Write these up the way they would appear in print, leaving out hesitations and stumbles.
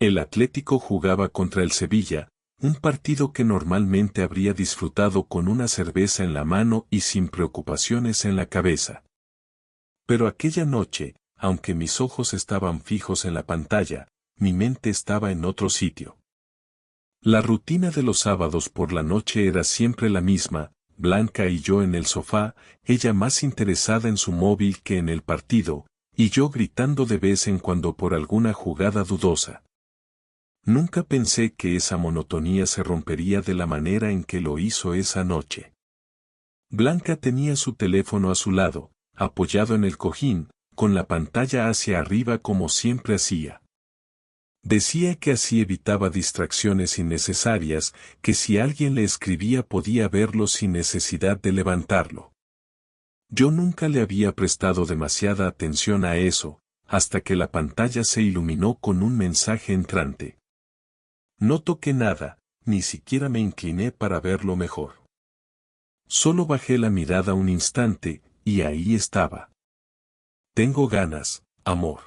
El Atlético jugaba contra el Sevilla, un partido que normalmente habría disfrutado con una cerveza en la mano y sin preocupaciones en la cabeza. Pero aquella noche, aunque mis ojos estaban fijos en la pantalla, mi mente estaba en otro sitio. La rutina de los sábados por la noche era siempre la misma, Blanca y yo en el sofá, ella más interesada en su móvil que en el partido, y yo gritando de vez en cuando por alguna jugada dudosa. Nunca pensé que esa monotonía se rompería de la manera en que lo hizo esa noche. Blanca tenía su teléfono a su lado, apoyado en el cojín, con la pantalla hacia arriba como siempre hacía. Decía que así evitaba distracciones innecesarias, que si alguien le escribía podía verlo sin necesidad de levantarlo. Yo nunca le había prestado demasiada atención a eso, hasta que la pantalla se iluminó con un mensaje entrante. No toqué nada, ni siquiera me incliné para verlo mejor. Solo bajé la mirada un instante, y ahí estaba. Tengo ganas, amor.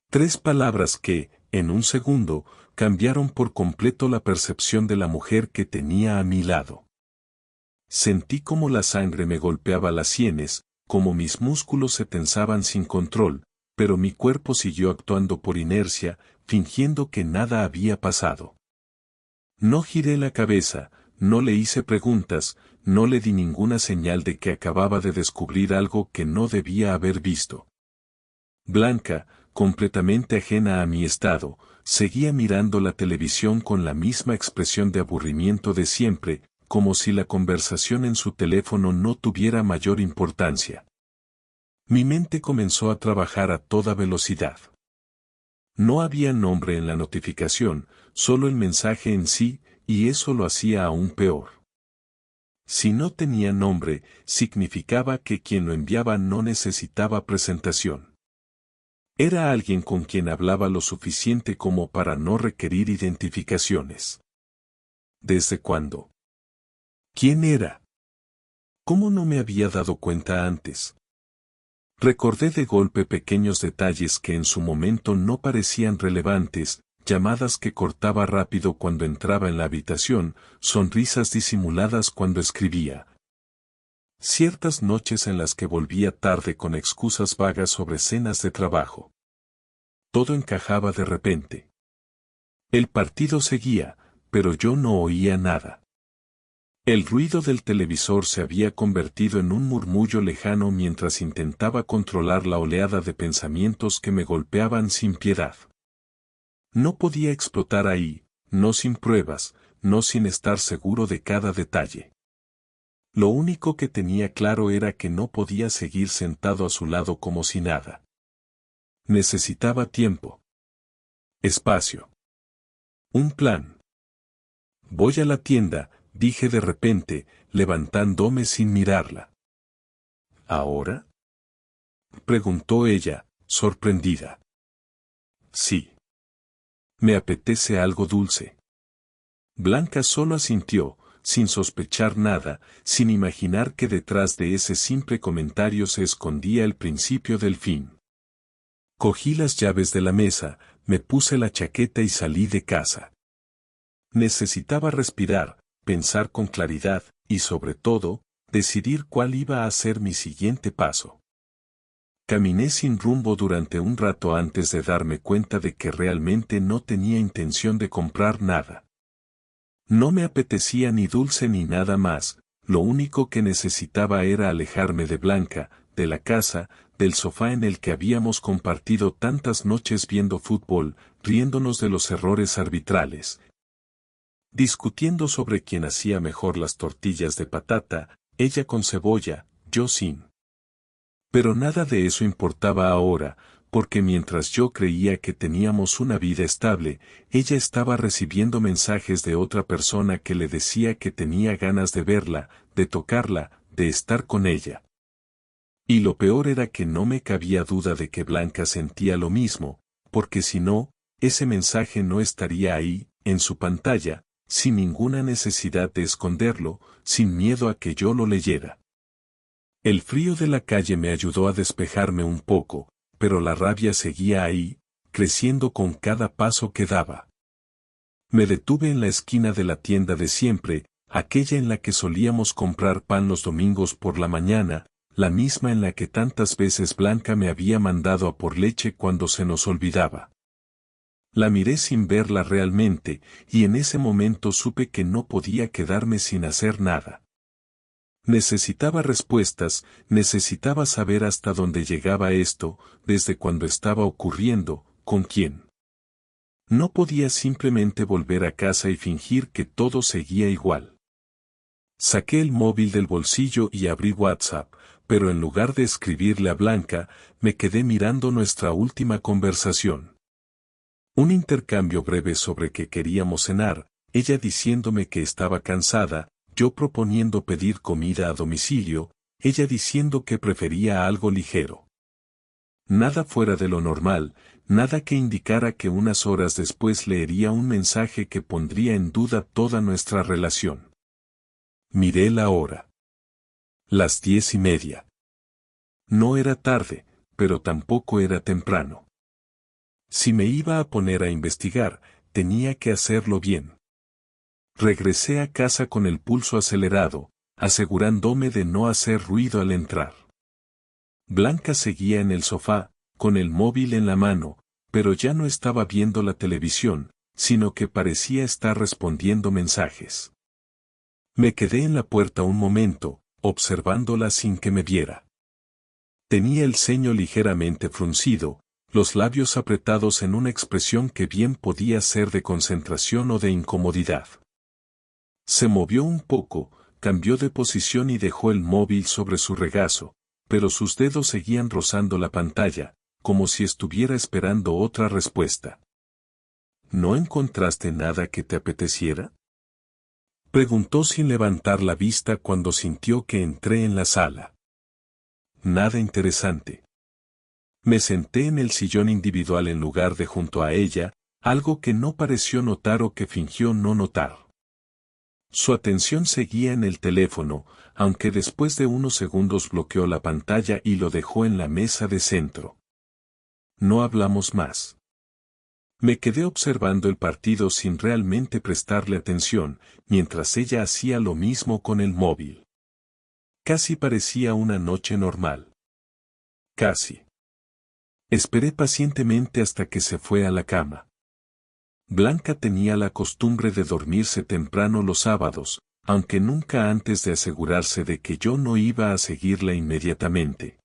3 palabras que, en un segundo, cambiaron por completo la percepción de la mujer que tenía a mi lado. Sentí como la sangre me golpeaba las sienes, como mis músculos se tensaban sin control, pero mi cuerpo siguió actuando por inercia, fingiendo que nada había pasado. No giré la cabeza, no le hice preguntas, no le di ninguna señal de que acababa de descubrir algo que no debía haber visto. Blanca, completamente ajena a mi estado, seguía mirando la televisión con la misma expresión de aburrimiento de siempre, como si la conversación en su teléfono no tuviera mayor importancia. Mi mente comenzó a trabajar a toda velocidad. No había nombre en la notificación, solo el mensaje en sí, y eso lo hacía aún peor. Si no tenía nombre, significaba que quien lo enviaba no necesitaba presentación. Era alguien con quien hablaba lo suficiente como para no requerir identificaciones. ¿Desde cuándo? ¿Quién era? ¿Cómo no me había dado cuenta antes? Recordé de golpe pequeños detalles que en su momento no parecían relevantes, llamadas que cortaba rápido cuando entraba en la habitación, sonrisas disimuladas cuando escribía. Ciertas noches en las que volvía tarde con excusas vagas sobre cenas de trabajo. Todo encajaba de repente. El partido seguía, pero yo no oía nada. El ruido del televisor se había convertido en un murmullo lejano mientras intentaba controlar la oleada de pensamientos que me golpeaban sin piedad. No podía explotar ahí, no sin pruebas, no sin estar seguro de cada detalle. Lo único que tenía claro era que no podía seguir sentado a su lado como si nada. Necesitaba tiempo. Espacio. Un plan. Voy a la tienda, dije de repente, levantándome sin mirarla. ¿Ahora? Preguntó ella, sorprendida. Sí. Me apetece algo dulce. Blanca solo asintió, sin sospechar nada, sin imaginar que detrás de ese simple comentario se escondía el principio del fin. Cogí las llaves de la mesa, me puse la chaqueta y salí de casa. Necesitaba respirar, pensar con claridad, y sobre todo, decidir cuál iba a ser mi siguiente paso. Caminé sin rumbo durante un rato antes de darme cuenta de que realmente no tenía intención de comprar nada. No me apetecía ni dulce ni nada más, lo único que necesitaba era alejarme de Blanca, de la casa, del sofá en el que habíamos compartido tantas noches viendo fútbol, riéndonos de los errores arbitrales, discutiendo sobre quién hacía mejor las tortillas de patata, ella con cebolla, yo sin. Pero nada de eso importaba ahora, porque mientras yo creía que teníamos una vida estable, ella estaba recibiendo mensajes de otra persona que le decía que tenía ganas de verla, de tocarla, de estar con ella. Y lo peor era que no me cabía duda de que Blanca sentía lo mismo, porque si no, ese mensaje no estaría ahí, en su pantalla, sin ninguna necesidad de esconderlo, sin miedo a que yo lo leyera. El frío de la calle me ayudó a despejarme un poco, pero la rabia seguía ahí, creciendo con cada paso que daba. Me detuve en la esquina de la tienda de siempre, aquella en la que solíamos comprar pan los domingos por la mañana, la misma en la que tantas veces Blanca me había mandado a por leche cuando se nos olvidaba. La miré sin verla realmente, y en ese momento supe que no podía quedarme sin hacer nada. Necesitaba respuestas, necesitaba saber hasta dónde llegaba esto, desde cuándo estaba ocurriendo, con quién. No podía simplemente volver a casa y fingir que todo seguía igual. Saqué el móvil del bolsillo y abrí WhatsApp, pero en lugar de escribirle a Blanca, me quedé mirando nuestra última conversación. Un intercambio breve sobre qué queríamos cenar, ella diciéndome que estaba cansada, yo proponiendo pedir comida a domicilio, ella diciendo que prefería algo ligero. Nada fuera de lo normal, nada que indicara que unas horas después leería un mensaje que pondría en duda toda nuestra relación. Miré la hora. Las 10:30. No era tarde, pero tampoco era temprano. Si me iba a poner a investigar, tenía que hacerlo bien. Regresé a casa con el pulso acelerado, asegurándome de no hacer ruido al entrar. Blanca seguía en el sofá, con el móvil en la mano, pero ya no estaba viendo la televisión, sino que parecía estar respondiendo mensajes. Me quedé en la puerta un momento, observándola sin que me viera. Tenía el ceño ligeramente fruncido, los labios apretados en una expresión que bien podía ser de concentración o de incomodidad. Se movió un poco, cambió de posición y dejó el móvil sobre su regazo, pero sus dedos seguían rozando la pantalla, como si estuviera esperando otra respuesta. ¿No encontraste nada que te apeteciera?, preguntó sin levantar la vista cuando sintió que entré en la sala. Nada interesante. Me senté en el sillón individual en lugar de junto a ella, algo que no pareció notar o que fingió no notar. Su atención seguía en el teléfono, aunque después de unos segundos bloqueó la pantalla y lo dejó en la mesa de centro. No hablamos más. Me quedé observando el partido sin realmente prestarle atención, mientras ella hacía lo mismo con el móvil. Casi parecía una noche normal. Casi. Esperé pacientemente hasta que se fue a la cama. Blanca tenía la costumbre de dormirse temprano los sábados, aunque nunca antes de asegurarse de que yo no iba a seguirla inmediatamente.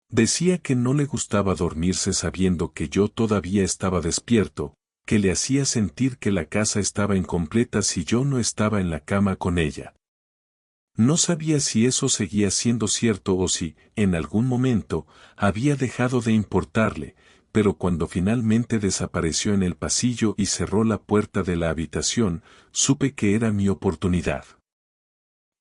Decía que no le gustaba dormirse sabiendo que yo todavía estaba despierto, que le hacía sentir que la casa estaba incompleta si yo no estaba en la cama con ella. No sabía si eso seguía siendo cierto o si, en algún momento, había dejado de importarle, pero cuando finalmente desapareció en el pasillo y cerró la puerta de la habitación, supe que era mi oportunidad.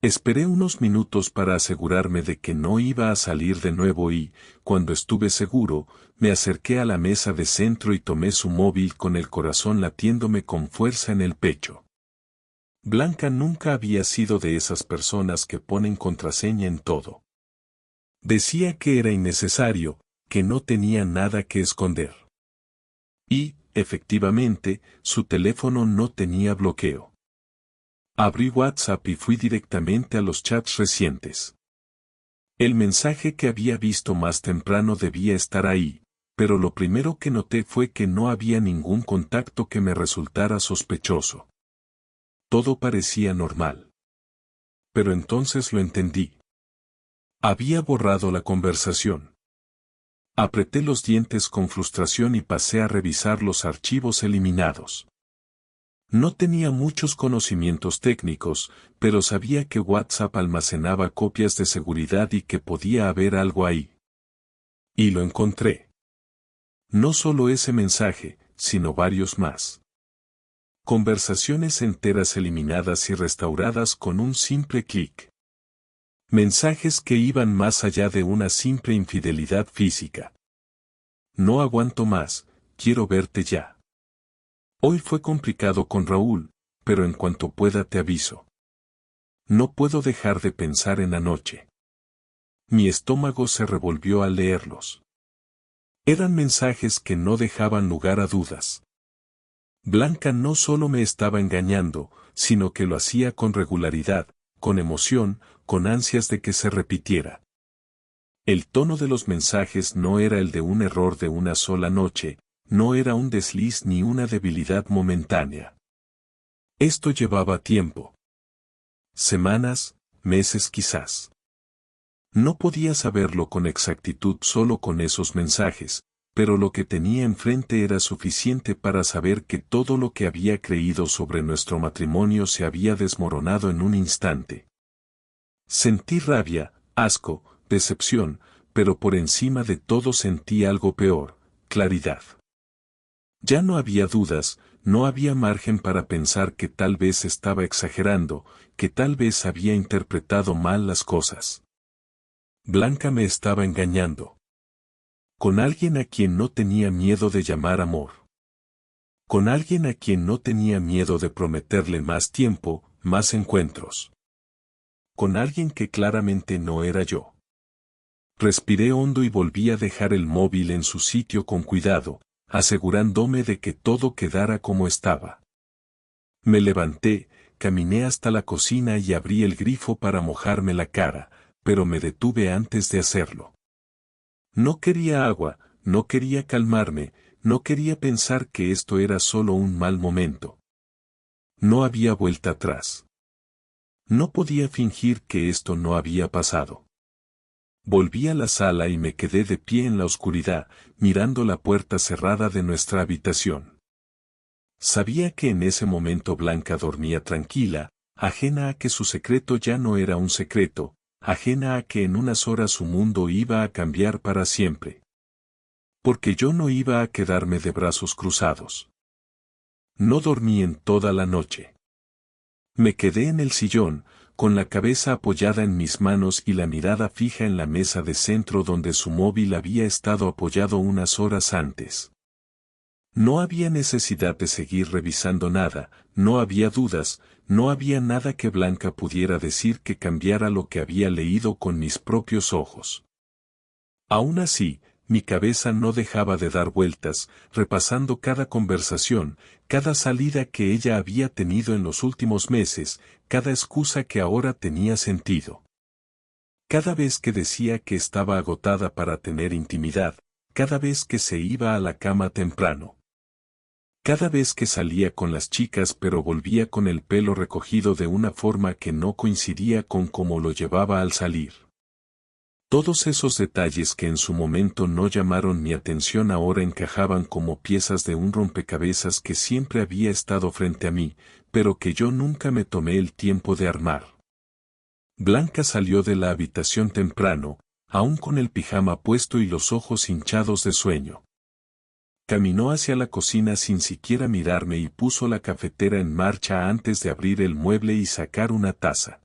Esperé unos minutos para asegurarme de que no iba a salir de nuevo y, cuando estuve seguro, me acerqué a la mesa de centro y tomé su móvil con el corazón latiéndome con fuerza en el pecho. Blanca nunca había sido de esas personas que ponen contraseña en todo. Decía que era innecesario, que no tenía nada que esconder. Y, efectivamente, su teléfono no tenía bloqueo. Abrí WhatsApp y fui directamente a los chats recientes. El mensaje que había visto más temprano debía estar ahí, pero lo primero que noté fue que no había ningún contacto que me resultara sospechoso. Todo parecía normal. Pero entonces lo entendí. Había borrado la conversación. Apreté los dientes con frustración y pasé a revisar los archivos eliminados. No tenía muchos conocimientos técnicos, pero sabía que WhatsApp almacenaba copias de seguridad y que podía haber algo ahí. Y lo encontré. No solo ese mensaje, sino varios más. Conversaciones enteras eliminadas y restauradas con un simple clic. Mensajes que iban más allá de una simple infidelidad física. No aguanto más, quiero verte ya. Hoy fue complicado con Raúl, pero en cuanto pueda te aviso. No puedo dejar de pensar en anoche. Mi estómago se revolvió al leerlos. Eran mensajes que no dejaban lugar a dudas. Blanca no solo me estaba engañando, sino que lo hacía con regularidad, con emoción, con ansias de que se repitiera. El tono de los mensajes no era el de un error de una sola noche, no era un desliz ni una debilidad momentánea. Esto llevaba tiempo. Semanas, meses quizás. No podía saberlo con exactitud solo con esos mensajes, pero lo que tenía enfrente era suficiente para saber que todo lo que había creído sobre nuestro matrimonio se había desmoronado en un instante. Sentí rabia, asco, decepción, pero por encima de todo sentí algo peor, claridad. Ya no había dudas, no había margen para pensar que tal vez estaba exagerando, que tal vez había interpretado mal las cosas. Blanca me estaba engañando. Con alguien a quien no tenía miedo de llamar amor. Con alguien a quien no tenía miedo de prometerle más tiempo, más encuentros. Con alguien que claramente no era yo. Respiré hondo y volví a dejar el móvil en su sitio con cuidado, asegurándome de que todo quedara como estaba. Me levanté, caminé hasta la cocina y abrí el grifo para mojarme la cara, pero me detuve antes de hacerlo. No quería agua, no quería calmarme, no quería pensar que esto era solo un mal momento. No había vuelta atrás. No podía fingir que esto no había pasado. Volví a la sala y me quedé de pie en la oscuridad, mirando la puerta cerrada de nuestra habitación. Sabía que en ese momento Blanca dormía tranquila, ajena a que su secreto ya no era un secreto, ajena a que en unas horas su mundo iba a cambiar para siempre. Porque yo no iba a quedarme de brazos cruzados. No dormí en toda la noche. Me quedé en el sillón, con la cabeza apoyada en mis manos y la mirada fija en la mesa de centro donde su móvil había estado apoyado unas horas antes. No había necesidad de seguir revisando nada, no había dudas, no había nada que Blanca pudiera decir que cambiara lo que había leído con mis propios ojos. Aún así, mi cabeza no dejaba de dar vueltas, repasando cada conversación, cada salida que ella había tenido en los últimos meses, cada excusa que ahora tenía sentido. Cada vez que decía que estaba agotada para tener intimidad, cada vez que se iba a la cama temprano. Cada vez que salía con las chicas pero volvía con el pelo recogido de una forma que no coincidía con cómo lo llevaba al salir. Todos esos detalles que en su momento no llamaron mi atención ahora encajaban como piezas de un rompecabezas que siempre había estado frente a mí, pero que yo nunca me tomé el tiempo de armar. Blanca salió de la habitación temprano, aún con el pijama puesto y los ojos hinchados de sueño. Caminó hacia la cocina sin siquiera mirarme y puso la cafetera en marcha antes de abrir el mueble y sacar una taza.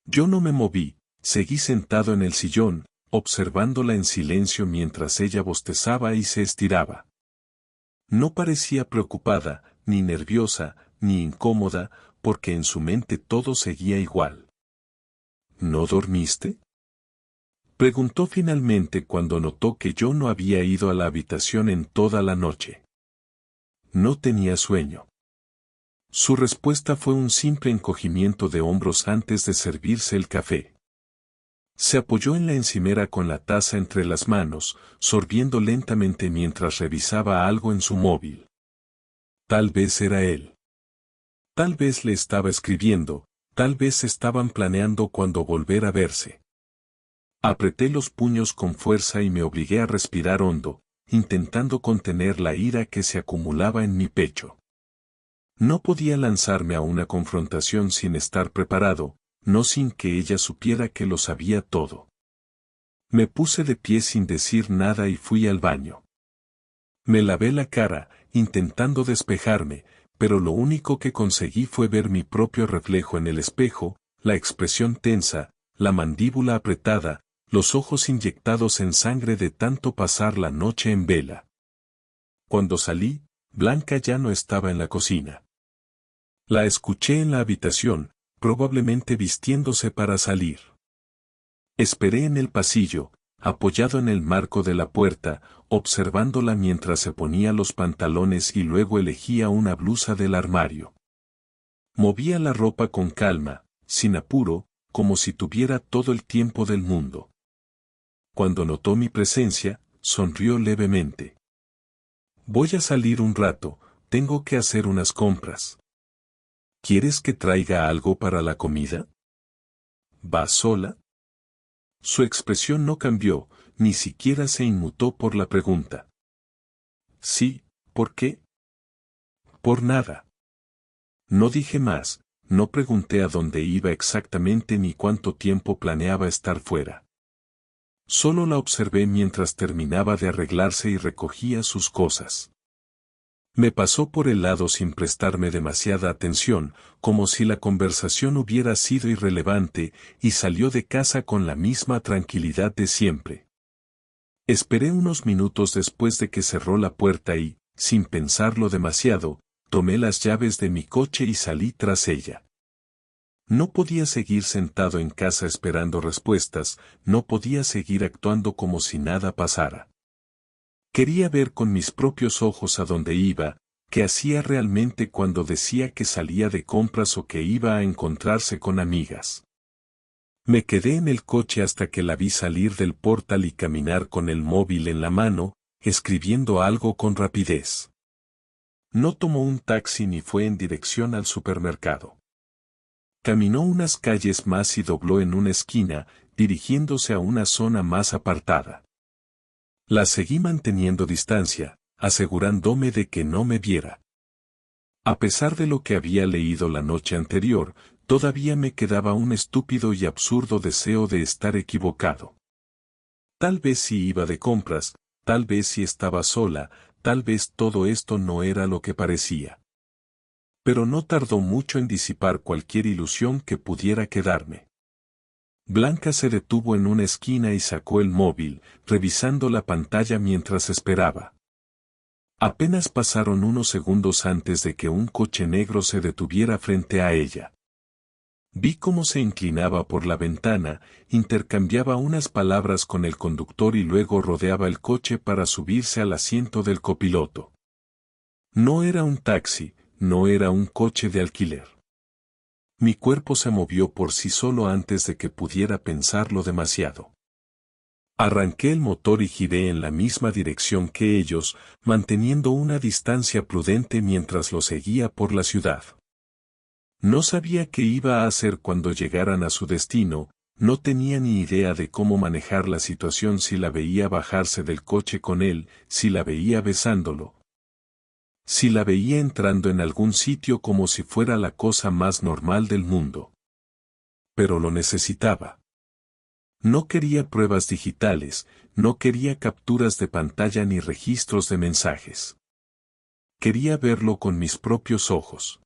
Yo no me moví, seguí sentado en el sillón, observándola en silencio mientras ella bostezaba y se estiraba. No parecía preocupada, ni nerviosa, ni incómoda, porque en su mente todo seguía igual. ¿No dormiste?, preguntó finalmente cuando notó que yo no había ido a la habitación en toda la noche. No tenía sueño. Su respuesta fue un simple encogimiento de hombros antes de servirse el café. Se apoyó en la encimera con la taza entre las manos, sorbiendo lentamente mientras revisaba algo en su móvil. Tal vez era él. Tal vez le estaba escribiendo, tal vez estaban planeando cuándo volver a verse. Apreté los puños con fuerza y me obligué a respirar hondo, intentando contener la ira que se acumulaba en mi pecho. No podía lanzarme a una confrontación sin estar preparado, no sin que ella supiera que lo sabía todo. Me puse de pie sin decir nada y fui al baño. Me lavé la cara, intentando despejarme, pero lo único que conseguí fue ver mi propio reflejo en el espejo, la expresión tensa, la mandíbula apretada, los ojos inyectados en sangre de tanto pasar la noche en vela. Cuando salí, Blanca ya no estaba en la cocina. La escuché en la habitación, probablemente vistiéndose para salir. Esperé en el pasillo, apoyado en el marco de la puerta, observándola mientras se ponía los pantalones y luego elegía una blusa del armario. Movía la ropa con calma, sin apuro, como si tuviera todo el tiempo del mundo. Cuando notó mi presencia, sonrió levemente. Voy a salir un rato, tengo que hacer unas compras. ¿Quieres que traiga algo para la comida? ¿Vas sola? Su expresión no cambió, ni siquiera se inmutó por la pregunta. Sí, ¿por qué? Por nada. No dije más, no pregunté a dónde iba exactamente ni cuánto tiempo planeaba estar fuera. Solo la observé mientras terminaba de arreglarse y recogía sus cosas. Me pasó por el lado sin prestarme demasiada atención, como si la conversación hubiera sido irrelevante, y salió de casa con la misma tranquilidad de siempre. Esperé unos minutos después de que cerró la puerta y, sin pensarlo demasiado, tomé las llaves de mi coche y salí tras ella. No podía seguir sentado en casa esperando respuestas, no podía seguir actuando como si nada pasara. Quería ver con mis propios ojos a dónde iba, qué hacía realmente cuando decía que salía de compras o que iba a encontrarse con amigas. Me quedé en el coche hasta que la vi salir del portal y caminar con el móvil en la mano, escribiendo algo con rapidez. No tomó un taxi ni fue en dirección al supermercado. Caminó unas calles más y dobló en una esquina, dirigiéndose a una zona más apartada. La seguí manteniendo distancia, asegurándome de que no me viera. A pesar de lo que había leído la noche anterior, todavía me quedaba un estúpido y absurdo deseo de estar equivocado. Tal vez si iba de compras, tal vez si estaba sola, tal vez todo esto no era lo que parecía. Pero no tardó mucho en disipar cualquier ilusión que pudiera quedarme. Blanca se detuvo en una esquina y sacó el móvil, revisando la pantalla mientras esperaba. Apenas pasaron unos segundos antes de que un coche negro se detuviera frente a ella. Vi cómo se inclinaba por la ventana, intercambiaba unas palabras con el conductor y luego rodeaba el coche para subirse al asiento del copiloto. No era un taxi, no era un coche de alquiler. Mi cuerpo se movió por sí solo antes de que pudiera pensarlo demasiado. Arranqué el motor y giré en la misma dirección que ellos, manteniendo una distancia prudente mientras lo seguía por la ciudad. No sabía qué iba a hacer cuando llegaran a su destino, no tenía ni idea de cómo manejar la situación si la veía bajarse del coche con él, si la veía besándolo. Si la veía entrando en algún sitio como si fuera la cosa más normal del mundo. Pero lo necesitaba. No quería pruebas digitales, no quería capturas de pantalla ni registros de mensajes. Quería verlo con mis propios ojos.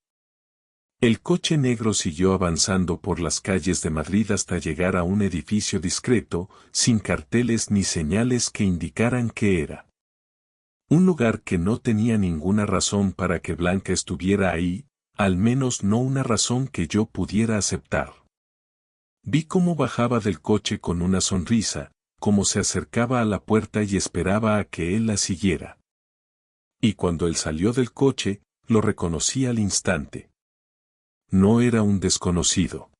El coche negro siguió avanzando por las calles de Madrid hasta llegar a un edificio discreto, sin carteles ni señales que indicaran qué era. Un lugar que no tenía ninguna razón para que Blanca estuviera ahí, al menos no una razón que yo pudiera aceptar. Vi cómo bajaba del coche con una sonrisa, cómo se acercaba a la puerta y esperaba a que él la siguiera. Y cuando él salió del coche, lo reconocí al instante. No era un desconocido.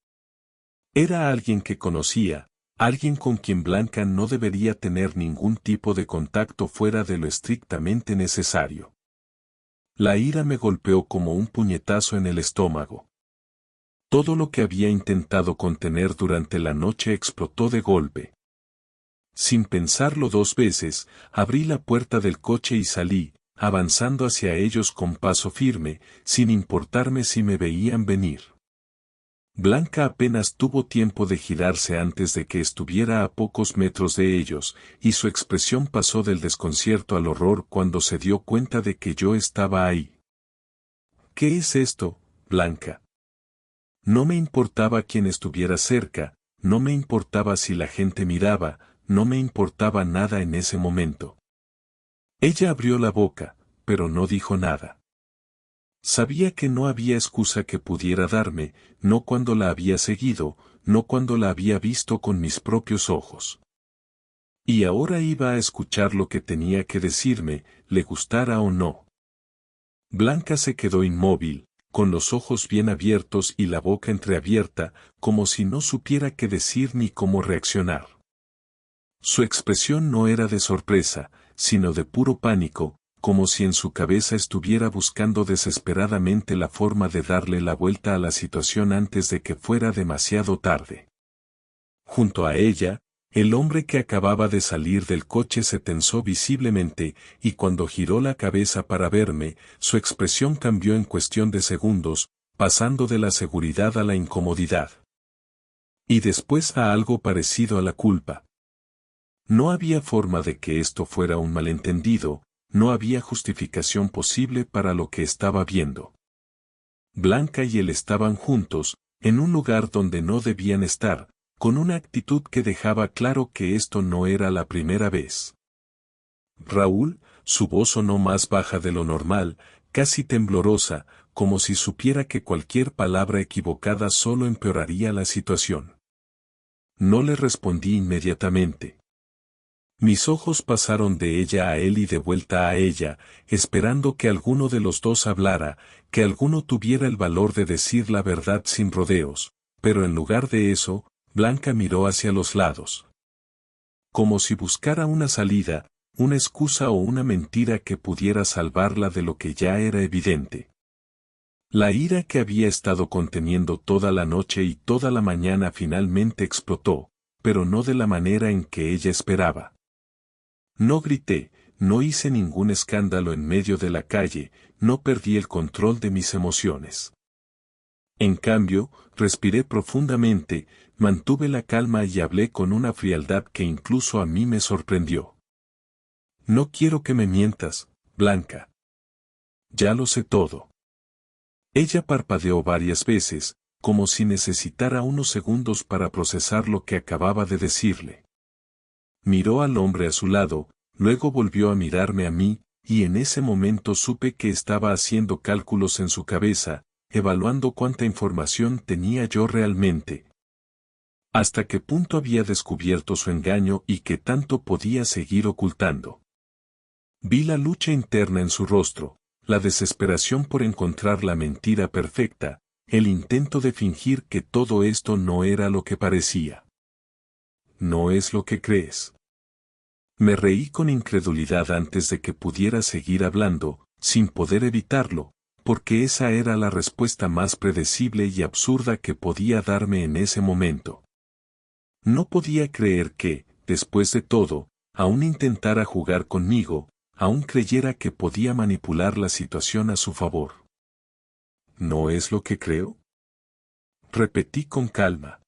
Era alguien que conocía, alguien con quien Blanca no debería tener ningún tipo de contacto fuera de lo estrictamente necesario. La ira me golpeó como un puñetazo en el estómago. Todo lo que había intentado contener durante la noche explotó de golpe. Sin pensarlo dos veces, abrí la puerta del coche y salí, avanzando hacia ellos con paso firme, sin importarme si me veían venir. Blanca apenas tuvo tiempo de girarse antes de que estuviera a pocos metros de ellos, y su expresión pasó del desconcierto al horror cuando se dio cuenta de que yo estaba ahí. ¿Qué es esto, Blanca? No me importaba quién estuviera cerca, no me importaba si la gente miraba, no me importaba nada en ese momento. Ella abrió la boca, pero no dijo nada. Sabía que no había excusa que pudiera darme, no cuando la había seguido, no cuando la había visto con mis propios ojos. Y ahora iba a escuchar lo que tenía que decirme, le gustara o no. Blanca se quedó inmóvil, con los ojos bien abiertos y la boca entreabierta, como si no supiera qué decir ni cómo reaccionar. Su expresión no era de sorpresa, sino de puro pánico, como si en su cabeza estuviera buscando desesperadamente la forma de darle la vuelta a la situación antes de que fuera demasiado tarde. Junto a ella, el hombre que acababa de salir del coche se tensó visiblemente, y cuando giró la cabeza para verme, su expresión cambió en cuestión de segundos, pasando de la seguridad a la incomodidad. Y después a algo parecido a la culpa. No había forma de que esto fuera un malentendido, no había justificación posible para lo que estaba viendo. Blanca y él estaban juntos, en un lugar donde no debían estar, con una actitud que dejaba claro que esto no era la primera vez. Raúl, su voz sonó más baja de lo normal, casi temblorosa, como si supiera que cualquier palabra equivocada solo empeoraría la situación. No le respondí inmediatamente. Mis ojos pasaron de ella a él y de vuelta a ella, esperando que alguno de los dos hablara, que alguno tuviera el valor de decir la verdad sin rodeos, pero en lugar de eso, Blanca miró hacia los lados. Como si buscara una salida, una excusa o una mentira que pudiera salvarla de lo que ya era evidente. La ira que había estado conteniendo toda la noche y toda la mañana finalmente explotó, pero no de la manera en que ella esperaba. No grité, no hice ningún escándalo en medio de la calle, no perdí el control de mis emociones. En cambio, respiré profundamente, mantuve la calma y hablé con una frialdad que incluso a mí me sorprendió. No quiero que me mientas, Blanca. Ya lo sé todo. Ella parpadeó varias veces, como si necesitara unos segundos para procesar lo que acababa de decirle. Miró al hombre a su lado, luego volvió a mirarme a mí, y en ese momento supe que estaba haciendo cálculos en su cabeza, evaluando cuánta información tenía yo realmente. Hasta qué punto había descubierto su engaño y qué tanto podía seguir ocultando. Vi la lucha interna en su rostro, la desesperación por encontrar la mentira perfecta, el intento de fingir que todo esto no era lo que parecía. No es lo que crees. Me reí con incredulidad antes de que pudiera seguir hablando, sin poder evitarlo, porque esa era la respuesta más predecible y absurda que podía darme en ese momento. No podía creer que, después de todo, aún intentara jugar conmigo, aún creyera que podía manipular la situación a su favor. ¿No es lo que creo? Repetí con calma.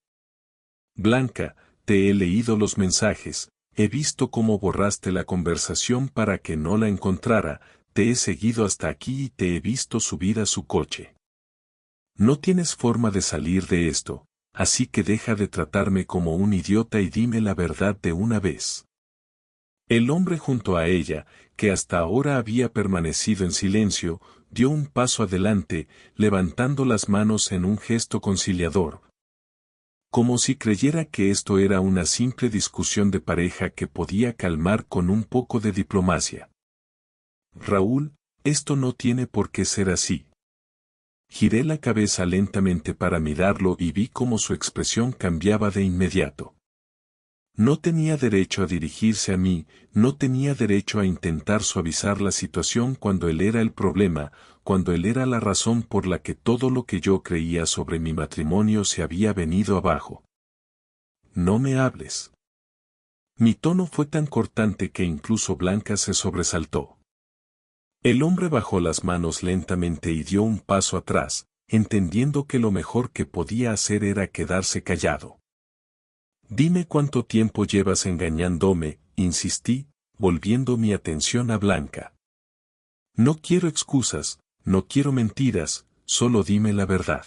Blanca, te he leído los mensajes, he visto cómo borraste la conversación para que no la encontrara, te he seguido hasta aquí y te he visto subir a su coche. No tienes forma de salir de esto, así que deja de tratarme como un idiota y dime la verdad de una vez. El hombre junto a ella, que hasta ahora había permanecido en silencio, dio un paso adelante, levantando las manos en un gesto conciliador. Como si creyera que esto era una simple discusión de pareja que podía calmar con un poco de diplomacia. Raúl, esto no tiene por qué ser así. Giré la cabeza lentamente para mirarlo y vi cómo su expresión cambiaba de inmediato. No tenía derecho a dirigirse a mí, no tenía derecho a intentar suavizar la situación cuando él era el problema, cuando él era la razón por la que todo lo que yo creía sobre mi matrimonio se había venido abajo. No me hables. Mi tono fue tan cortante que incluso Blanca se sobresaltó. El hombre bajó las manos lentamente y dio un paso atrás, entendiendo que lo mejor que podía hacer era quedarse callado. Dime cuánto tiempo llevas engañándome, insistí, volviendo mi atención a Blanca. No quiero excusas, no quiero mentiras, solo dime la verdad.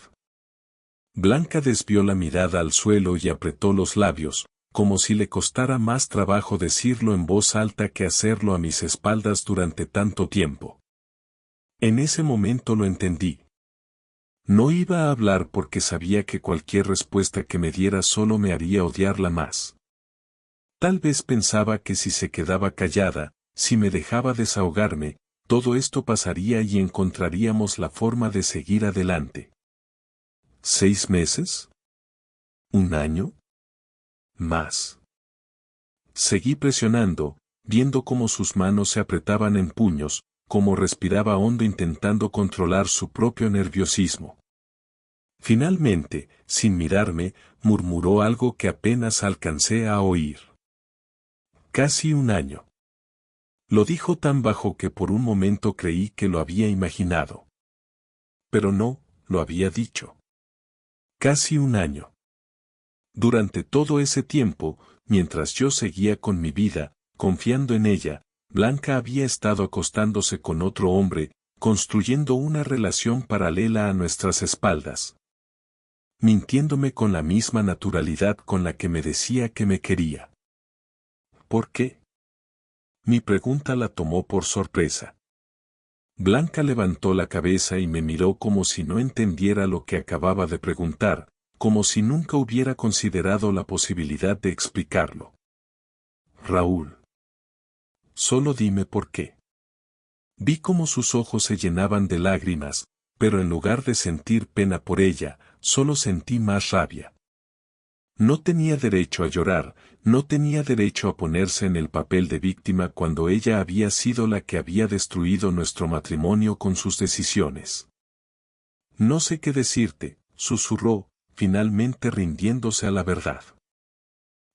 Blanca desvió la mirada al suelo y apretó los labios, como si le costara más trabajo decirlo en voz alta que hacerlo a mis espaldas durante tanto tiempo. En ese momento lo entendí. No iba a hablar porque sabía que cualquier respuesta que me diera solo me haría odiarla más. Tal vez pensaba que si se quedaba callada, si me dejaba desahogarme, todo esto pasaría y encontraríamos la forma de seguir adelante. ¿6 meses? ¿Un año? Más. Seguí presionando, viendo cómo sus manos se apretaban en puños, cómo respiraba hondo intentando controlar su propio nerviosismo. Finalmente, sin mirarme, murmuró algo que apenas alcancé a oír. Casi un año. Lo dijo tan bajo que por un momento creí que lo había imaginado. Pero no, lo había dicho. Casi un año. Durante todo ese tiempo, mientras yo seguía con mi vida, confiando en ella, Blanca había estado acostándose con otro hombre, construyendo una relación paralela a nuestras espaldas. Mintiéndome con la misma naturalidad con la que me decía que me quería. ¿Por qué? Mi pregunta la tomó por sorpresa. Blanca levantó la cabeza y me miró como si no entendiera lo que acababa de preguntar, como si nunca hubiera considerado la posibilidad de explicarlo. Raúl. Solo dime por qué. Vi cómo sus ojos se llenaban de lágrimas, pero en lugar de sentir pena por ella, solo sentí más rabia. No tenía derecho a llorar, no tenía derecho a ponerse en el papel de víctima cuando ella había sido la que había destruido nuestro matrimonio con sus decisiones. No sé qué decirte, susurró, finalmente rindiéndose a la verdad.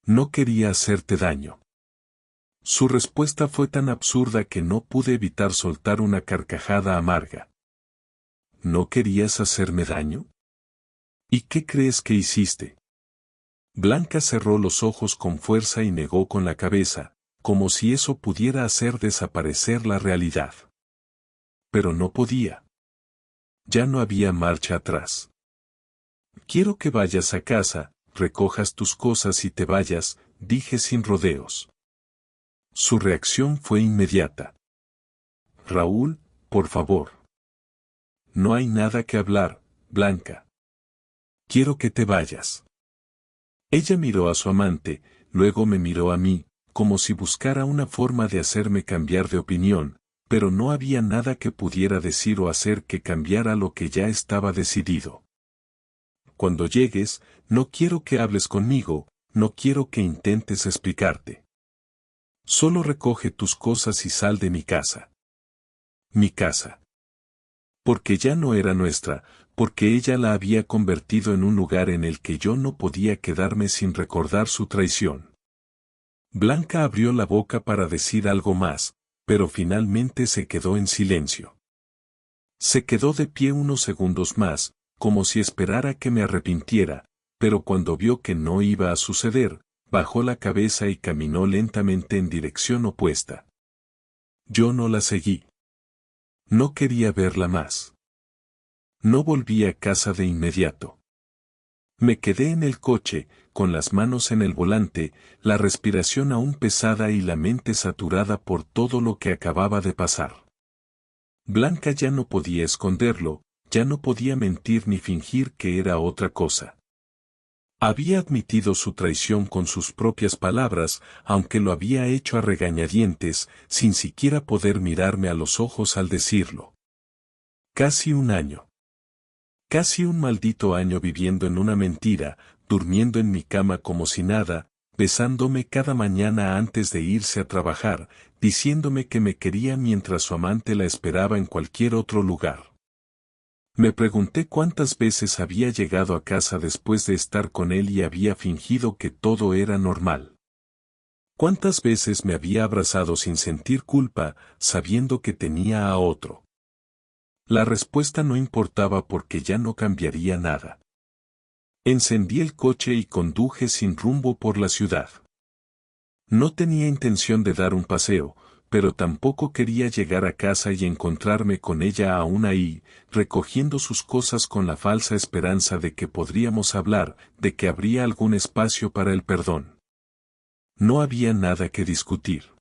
No quería hacerte daño. Su respuesta fue tan absurda que no pude evitar soltar una carcajada amarga. ¿No querías hacerme daño? ¿Y qué crees que hiciste? Blanca cerró los ojos con fuerza y negó con la cabeza, como si eso pudiera hacer desaparecer la realidad. Pero no podía. Ya no había marcha atrás. Quiero que vayas a casa, recojas tus cosas y te vayas, dije sin rodeos. Su reacción fue inmediata. Raúl, por favor. No hay nada que hablar, Blanca. Quiero que te vayas. Ella miró a su amante, luego me miró a mí, como si buscara una forma de hacerme cambiar de opinión, pero no había nada que pudiera decir o hacer que cambiara lo que ya estaba decidido. Cuando llegues, no quiero que hables conmigo, no quiero que intentes explicarte. Solo recoge tus cosas y sal de mi casa. Mi casa. Porque ya no era nuestra, porque ella la había convertido en un lugar en el que yo no podía quedarme sin recordar su traición. Blanca abrió la boca para decir algo más, pero finalmente se quedó en silencio. Se quedó de pie unos segundos más, como si esperara que me arrepintiera, pero cuando vio que no iba a suceder, bajó la cabeza y caminó lentamente en dirección opuesta. Yo no la seguí. No quería verla más. No volví a casa de inmediato. Me quedé en el coche, con las manos en el volante, la respiración aún pesada y la mente saturada por todo lo que acababa de pasar. Blanca ya no podía esconderlo, ya no podía mentir ni fingir que era otra cosa. Había admitido su traición con sus propias palabras, aunque lo había hecho a regañadientes, sin siquiera poder mirarme a los ojos al decirlo. Casi un año. Casi un maldito año viviendo en una mentira, durmiendo en mi cama como si nada, besándome cada mañana antes de irse a trabajar, diciéndome que me quería mientras su amante la esperaba en cualquier otro lugar. Me pregunté cuántas veces había llegado a casa después de estar con él y había fingido que todo era normal. Cuántas veces me había abrazado sin sentir culpa, sabiendo que tenía a otro. La respuesta no importaba porque ya no cambiaría nada. Encendí el coche y conduje sin rumbo por la ciudad. No tenía intención de dar un paseo, pero tampoco quería llegar a casa y encontrarme con ella aún ahí, recogiendo sus cosas con la falsa esperanza de que podríamos hablar, de que habría algún espacio para el perdón. No había nada que discutir.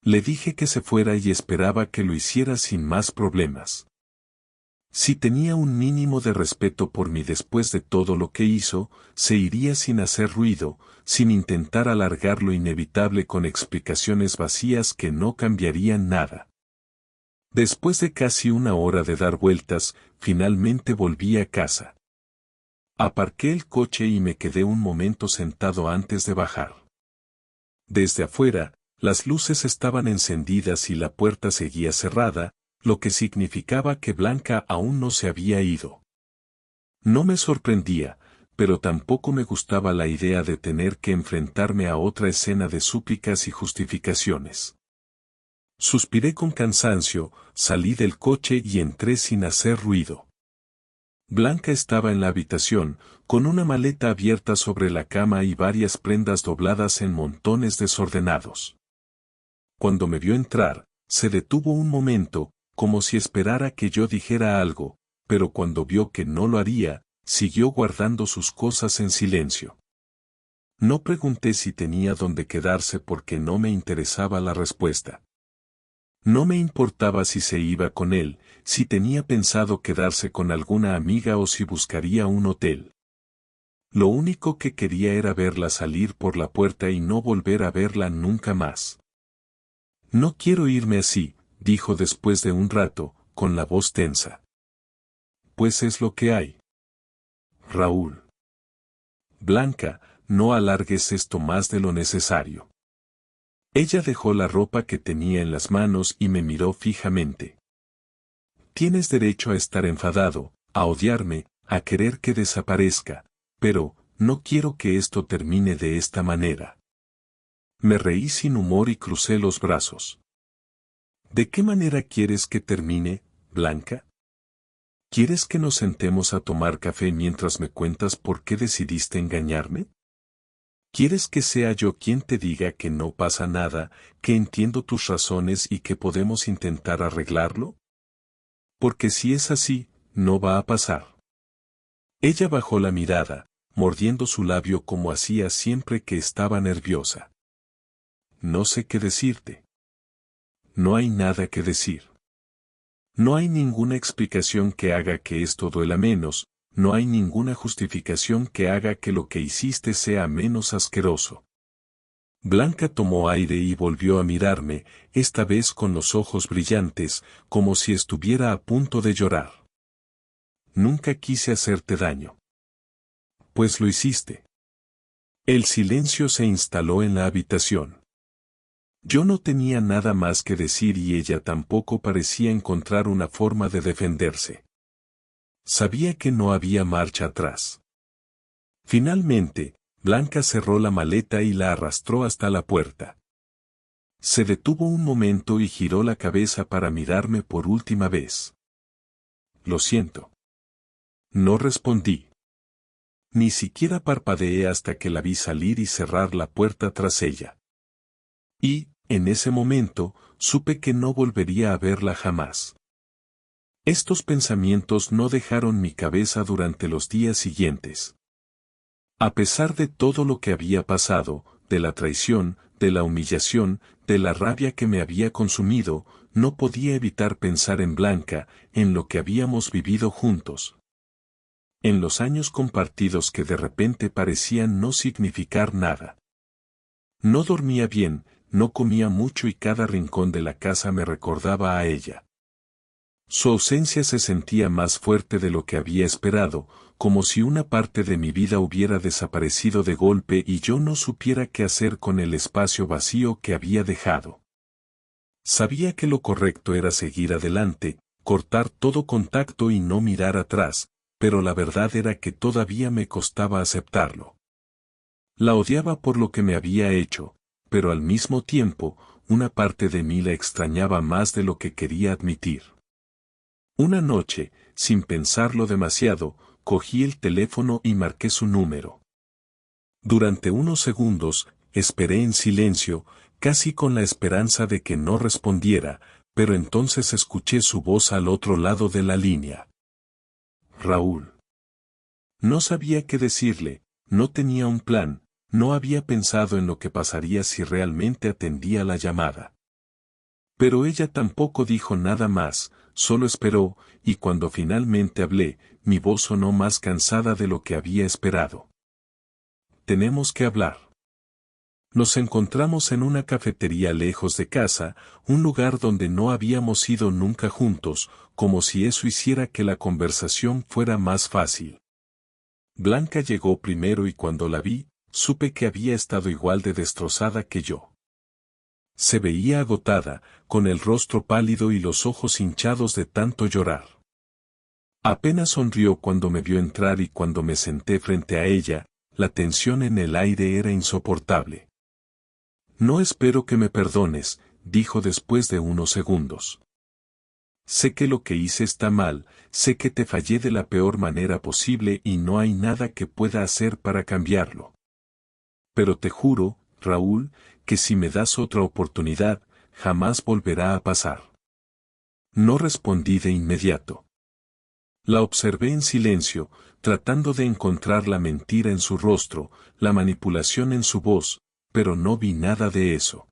Le dije que se fuera y esperaba que lo hiciera sin más problemas. Si tenía un mínimo de respeto por mí después de todo lo que hizo, se iría sin hacer ruido, sin intentar alargar lo inevitable con explicaciones vacías que no cambiarían nada. Después de casi una hora de dar vueltas, finalmente volví a casa. Aparqué el coche y me quedé un momento sentado antes de bajar. Desde afuera, las luces estaban encendidas y la puerta seguía cerrada, lo que significaba que Blanca aún no se había ido. No me sorprendía, pero tampoco me gustaba la idea de tener que enfrentarme a otra escena de súplicas y justificaciones. Suspiré con cansancio, salí del coche y entré sin hacer ruido. Blanca estaba en la habitación, con una maleta abierta sobre la cama y varias prendas dobladas en montones desordenados. Cuando me vio entrar, se detuvo un momento, como si esperara que yo dijera algo, pero cuando vio que no lo haría, siguió guardando sus cosas en silencio. No pregunté si tenía dónde quedarse porque no me interesaba la respuesta. No me importaba si se iba con él, si tenía pensado quedarse con alguna amiga o si buscaría un hotel. Lo único que quería era verla salir por la puerta y no volver a verla nunca más. No quiero irme así, dijo después de un rato, con la voz tensa. Pues es lo que hay. Raúl. Blanca, no alargues esto más de lo necesario. Ella dejó la ropa que tenía en las manos y me miró fijamente. Tienes derecho a estar enfadado, a odiarme, a querer que desaparezca, pero, no quiero que esto termine de esta manera. Me reí sin humor y crucé los brazos. ¿De qué manera quieres que termine, Blanca? ¿Quieres que nos sentemos a tomar café mientras me cuentas por qué decidiste engañarme? ¿Quieres que sea yo quien te diga que no pasa nada, que entiendo tus razones y que podemos intentar arreglarlo? Porque si es así, no va a pasar. Ella bajó la mirada, mordiendo su labio como hacía siempre que estaba nerviosa. No sé qué decirte. No hay nada que decir. No hay ninguna explicación que haga que esto duela menos, no hay ninguna justificación que haga que lo que hiciste sea menos asqueroso. Blanca tomó aire y volvió a mirarme, esta vez con los ojos brillantes, como si estuviera a punto de llorar. Nunca quise hacerte daño. Pues lo hiciste. El silencio se instaló en la habitación. Yo no tenía nada más que decir y ella tampoco parecía encontrar una forma de defenderse. Sabía que no había marcha atrás. Finalmente, Blanca cerró la maleta y la arrastró hasta la puerta. Se detuvo un momento y giró la cabeza para mirarme por última vez. Lo siento. No respondí. Ni siquiera parpadeé hasta que la vi salir y cerrar la puerta tras ella. Y, en ese momento, supe que no volvería a verla jamás. Estos pensamientos no dejaron mi cabeza durante los días siguientes. A pesar de todo lo que había pasado, de la traición, de la humillación, de la rabia que me había consumido, no podía evitar pensar en Blanca, en lo que habíamos vivido juntos. En los años compartidos que de repente parecían no significar nada. No dormía bien, no comía mucho y cada rincón de la casa me recordaba a ella. Su ausencia se sentía más fuerte de lo que había esperado, como si una parte de mi vida hubiera desaparecido de golpe y yo no supiera qué hacer con el espacio vacío que había dejado. Sabía que lo correcto era seguir adelante, cortar todo contacto y no mirar atrás, pero la verdad era que todavía me costaba aceptarlo. La odiaba por lo que me había hecho, pero al mismo tiempo, una parte de mí la extrañaba más de lo que quería admitir. Una noche, sin pensarlo demasiado, cogí el teléfono y marqué su número. Durante unos segundos, esperé en silencio, casi con la esperanza de que no respondiera, pero entonces escuché su voz al otro lado de la línea. Raúl. No sabía qué decirle, no tenía un plan, no había pensado en lo que pasaría si realmente atendía la llamada. Pero ella tampoco dijo nada más, solo esperó, y cuando finalmente hablé, mi voz sonó más cansada de lo que había esperado. Tenemos que hablar. Nos encontramos en una cafetería lejos de casa, un lugar donde no habíamos ido nunca juntos, como si eso hiciera que la conversación fuera más fácil. Blanca llegó primero y cuando la vi, supe que había estado igual de destrozada que yo. Se veía agotada, con el rostro pálido y los ojos hinchados de tanto llorar. Apenas sonrió cuando me vio entrar y cuando me senté frente a ella, la tensión en el aire era insoportable. No espero que me perdones, dijo después de unos segundos. Sé que lo que hice está mal, sé que te fallé de la peor manera posible y no hay nada que pueda hacer para cambiarlo. Pero te juro, Raúl, que si me das otra oportunidad, jamás volverá a pasar. No respondí de inmediato. La observé en silencio, tratando de encontrar la mentira en su rostro, la manipulación en su voz, pero no vi nada de eso.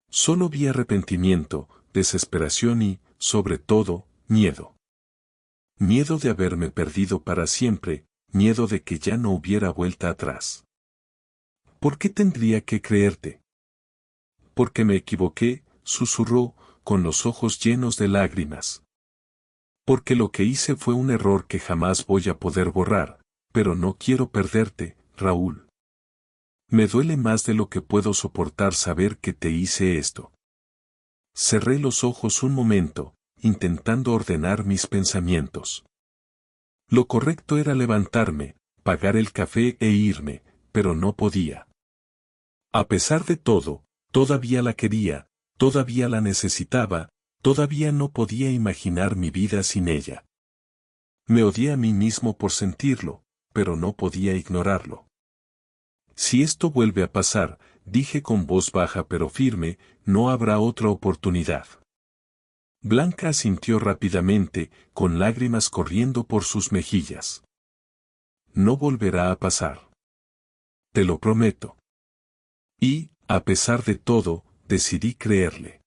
Solo vi arrepentimiento, desesperación y, sobre todo, miedo. Miedo de haberme perdido para siempre, miedo de que ya no hubiera vuelta atrás. ¿Por qué tendría que creerte? Porque me equivoqué, susurró, con los ojos llenos de lágrimas. Porque lo que hice fue un error que jamás voy a poder borrar, pero no quiero perderte, Raúl. Me duele más de lo que puedo soportar saber que te hice esto. Cerré los ojos un momento, intentando ordenar mis pensamientos. Lo correcto era levantarme, pagar el café e irme, pero no podía. A pesar de todo, todavía la quería, todavía la necesitaba, todavía no podía imaginar mi vida sin ella. Me odié a mí mismo por sentirlo, pero no podía ignorarlo. Si esto vuelve a pasar, dije con voz baja pero firme, no habrá otra oportunidad. Blanca asintió rápidamente, con lágrimas corriendo por sus mejillas. No volverá a pasar. Te lo prometo. Y, a pesar de todo, decidí creerle.